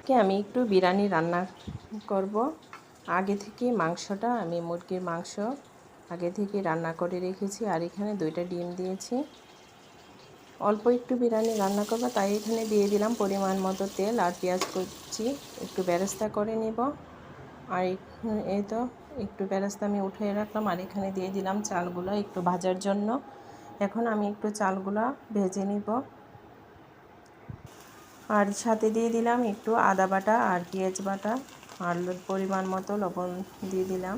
আমি একটু বিরিয়ানি রান্না করব। আগে থেকে মাংসটা আমি মুরগির মাংস আগে থেকে রান্না করে রেখেছি, আর এখানে 2টা ডিম দিয়েছি। অল্প একটু বিরিয়ানি রান্না করব, তাই এখানে দিয়ে দিলাম পরিমাণ মতো তেল আর পেঁয়াজ কুচি। একটু বেরেস্তা করে নিব। আর এই তো একটু বেরেস্তা আমি উঠিয়ে রাখলাম, আর এখানে দিয়ে দিলাম চালগুলো একটু ভাজার জন্য। এখন আমি একটু চালগুলো ভেজে নিব। আর সাথে দিয়ে দিলাম একটু আদা বাটা আর পেঁয়াজ বাটা, আর পরিমাণ মতো লবণ দিয়ে দিলাম।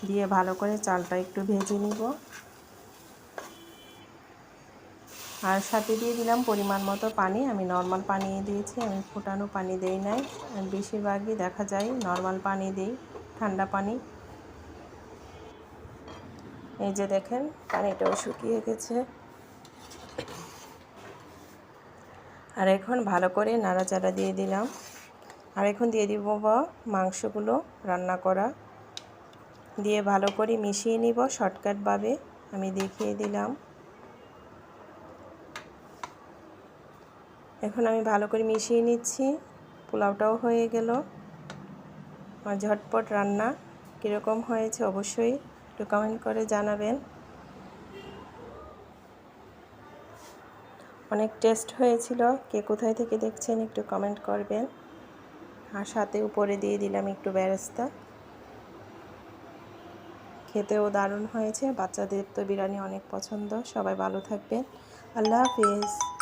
দিয়ে ভালো করে চালটা একটু ভেজে নিব। আর সাথে দিয়ে দিলাম পরিমাণ মতো পানি। আমি নর্মাল পানি দিয়েছি, আমি ফুটানো পানি দেই নাই। বেশিরভাগই দেখা যায় নর্মাল পানি দেই, ঠান্ডা পানি। এই যে দেখেন পানিটাও শুকিয়ে গেছে। আর এখন ভালো করে নাড়াচাড়া দিয়ে দিলাম। আর এখন দিয়ে দিব মাংসগুলো রান্না করা, দিয়ে ভালো করে মিশিয়ে নিব। শর্টকাটভাবে আমি দেখিয়ে দিলাম। এখন আমি ভালো করে মিশিয়ে নিচ্ছি। পোলাওটাও হয়ে গেল। আর ঝটপট রান্না কীরকম হয়েছে অবশ্যই একটু কমেন্ট করে জানাবেন। অনেক টেস্ট হয়েছিল। কে কোথায় থেকে দেখছেন একটু কমেন্ট করবেন। আর সাথে উপরে দিয়ে দিলাম একটু বেরেস্তা। খেতেও দারুণ হয়েছে। বাচ্চাদের তো বিরিয়ানি অনেক পছন্দ। সবাই ভালো থাকবেন। আল্লাহ হাফেজ।